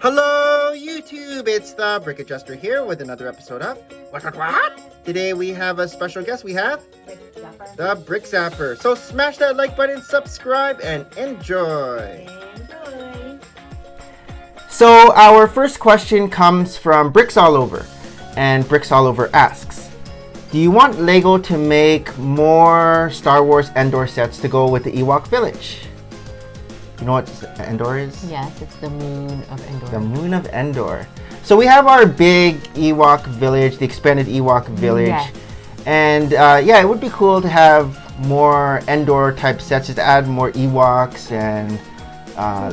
Hello, YouTube! It's the Brick Adjuster here with another episode of What? Today we have a special guest. We have the Brick Zapper. So smash that like button, subscribe, and enjoy. So our first question comes from Bricks All Over, and Bricks All Over asks, do you want Lego to make more Star Wars Endor sets to go with the Ewok Village? You know what Endor is? Yes, it's the moon of Endor. The moon of Endor. So we have our big Ewok Village, the expanded Ewok Village. Yes. And yeah, it would be cool to have more Endor type sets, just to add more Ewoks and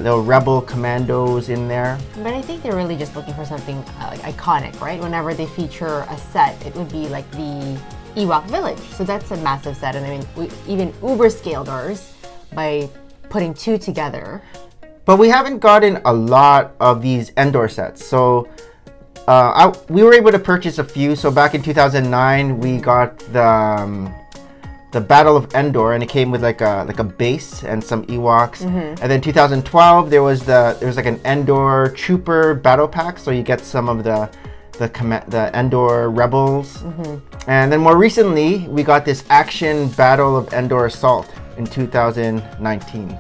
little rebel commandos in there. But I think they're really just looking for something like iconic, right? Whenever they feature a set, it would be like the Ewok Village. So that's a massive set. And I mean, we even uber scaled ours by putting two together. But we haven't gotten a lot of these Endor sets. So we were able to purchase a few. So back in 2009, we got the Battle of Endor, and it came with like a base and some Ewoks. And then 2012, there was like an Endor Trooper battle pack. So you get some of the Endor rebels. And then more recently, we got this Action Battle of Endor Assault in 2019.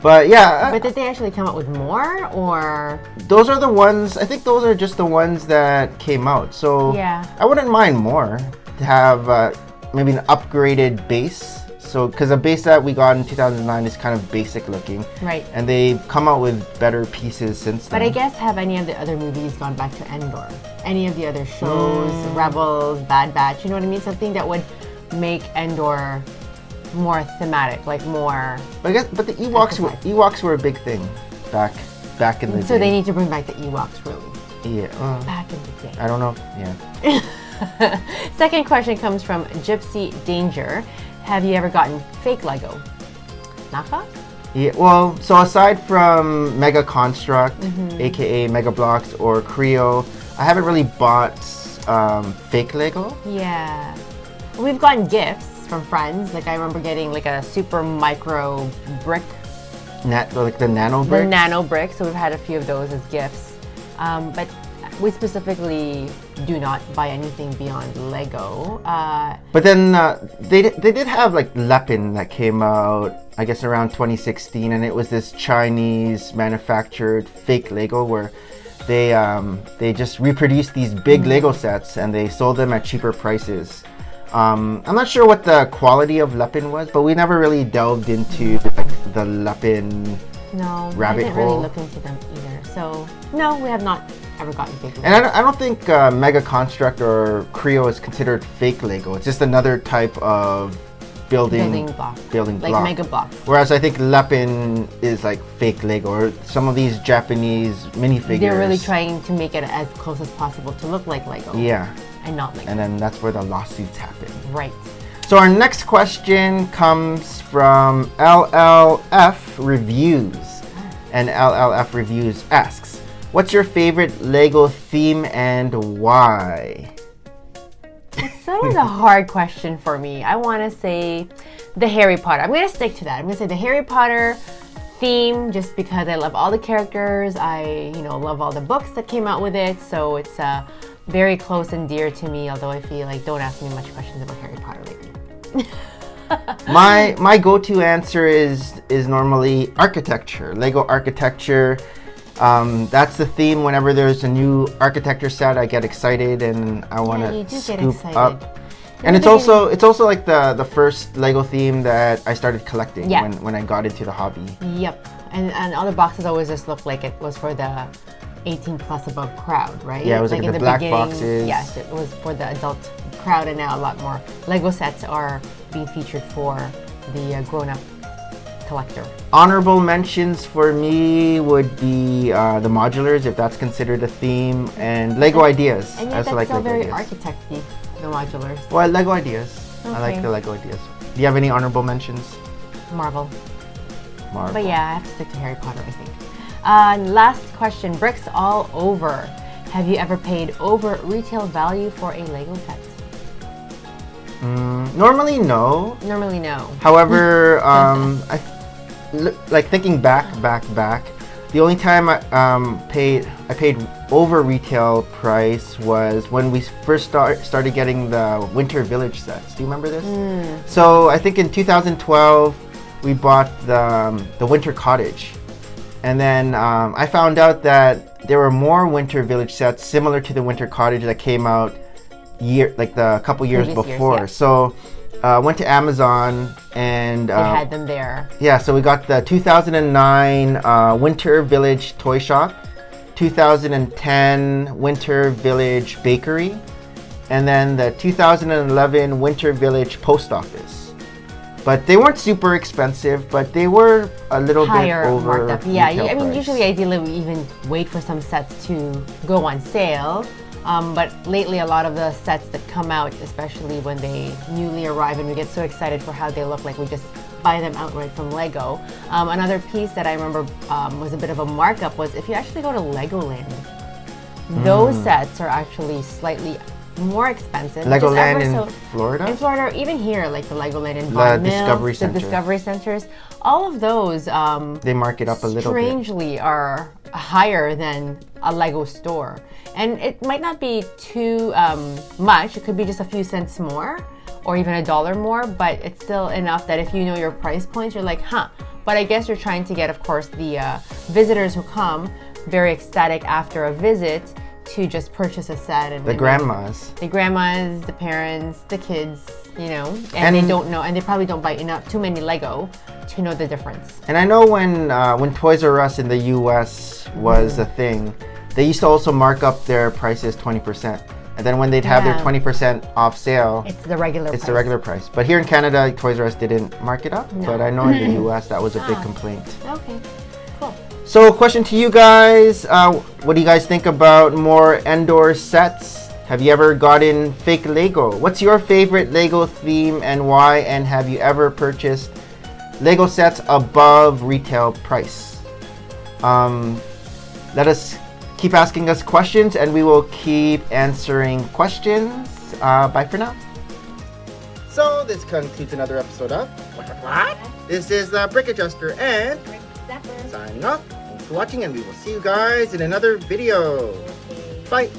But yeah. But did they actually come up with more, or? Those are the ones, I think those are just the ones that came out. So yeah, I wouldn't mind more to have maybe an upgraded base. So, because the base that we got in 2009 is kind of basic looking. Right. And they've come out with better pieces since then. But I guess, have any of the other movies gone back to Endor? Any of the other shows, Rebels, Bad Batch, you know what I mean? Something that would make Endor more thematic, like more. But the Ewoks were a big thing back in the day. So they need to bring back the Ewoks, really. Yeah. Back in the day. I don't know. Yeah. Second question comes from Gipsy Danger. Have you ever gotten fake Lego? Knockoff? Yeah. Well, so aside from Mega Construct, aka Mega Blocks or Creo, I haven't really bought fake Lego. Yeah. We've gotten gifts from friends. Like I remember getting like a super micro brick. Like the nano brick? The nano brick. So we've had a few of those as gifts. But we specifically do not buy anything beyond Lego. But then they did have like Lepin that came out, I guess around 2016, and it was this Chinese manufactured fake Lego where they just reproduced these big Lego sets and they sold them at cheaper prices. I'm not sure what the quality of Lepin was, but we never really delved into like the Lepin rabbit hole. I didn't really look into them either. So no, we have not ever gotten fake Lego. And I don't think Mega Construct or Creo is considered fake Lego. It's just another type of building block. Like Mega Block. Whereas I think Lepin is like fake Lego, or some of these Japanese minifigures. They're really trying to make it as close as possible to look like Lego. Yeah. And not Lego. And then that's where the lawsuits happen. Right. So our next question comes from LLFreviews. And LLFreviews asks, what's your favorite Lego theme and why? That was a hard question for me. I want to say the Harry Potter. I'm going to stick to that. I'm going to say the Harry Potter theme just because I love all the characters. I, love all the books that came out with it. So it's very close and dear to me, although I feel like don't ask me much questions about Harry Potter lately. My go-to answer is normally architecture, Lego architecture. That's the theme. Whenever there's a new architecture set, I get excited and I want to scoop up. And it's also like the first Lego theme that I started collecting when I got into the hobby. Yep. And all the boxes always just looked like it was for the 18 plus above crowd, right? Yeah, it was like in the black boxes. Yes, it was for the adult crowd, and now a lot more Lego sets are being featured for the grown-up collector. Honorable mentions for me would be the modulars, if that's considered a theme, and Lego Ideas. And I also like still Lego very Ideas. architect-y, the modulars. Well, Lego Ideas. Okay. I like the Lego Ideas. Do you have any honorable mentions? Marvel. Marvel. But yeah, I have to stick to Harry Potter, I think. Last question, Bricks All Over. Have you ever paid over retail value for a Lego set? Normally, no. Normally, no. However, like thinking back, The only time I paid over retail price was when we first started getting the Winter Village sets. Do you remember this? So I think in 2012 we bought the Winter Cottage, and then I found out that there were more Winter Village sets similar to the Winter Cottage that came out the couple years before. Yeah. So went to Amazon and They had them there. yeah, so we got the 2009 Winter Village Toy Shop, 2010 Winter Village Bakery, and then the 2011 Winter Village Post Office. But they weren't super expensive, but they were a little Higher bit over marked up. Yeah, retail I mean, price. usually, ideally, we even wait for some sets to go on sale. But lately, a lot of the sets that come out, especially when they newly arrive and we get so excited for how they look, like we just buy them outright from Lego. Another piece that I remember was a bit of a markup was if you actually go to Legoland, those sets are actually slightly more expensive. Legoland in Florida? In Florida, or even here, like the Legoland in Vaughan Mills, the Discovery Centers, all of those they mark it up a little bit. Strangely are higher than a Lego store. And it might not be too much. It could be just a few cents more or even $1 more, but it's still enough that if you know your price points, you're like, huh. But I guess you're trying to get, of course, the visitors who come very ecstatic after a visit to just purchase a set. And The grandmas, the parents, the kids, you know, and they don't know, and they probably don't buy too many Lego to know the difference. And I know when Toys R Us in the US was a thing, they used to also mark up their prices 20%. And then when they'd have their 20% off sale, it's the regular price. the regular price. But here in Canada, Toys R Us didn't mark it up. No. But I know in the US that was a big complaint. Okay, cool. So question to you guys, what do you guys think about more Endor sets? Have you ever gotten fake Lego? What's your favorite Lego theme and why? And have you ever purchased Lego sets above retail price? Let us keep asking us questions and we will keep answering questions. Bye for now. So this concludes another episode of What? This is the Brick Adjuster and signing off. Thanks for watching and we will see you guys in another video. Bye.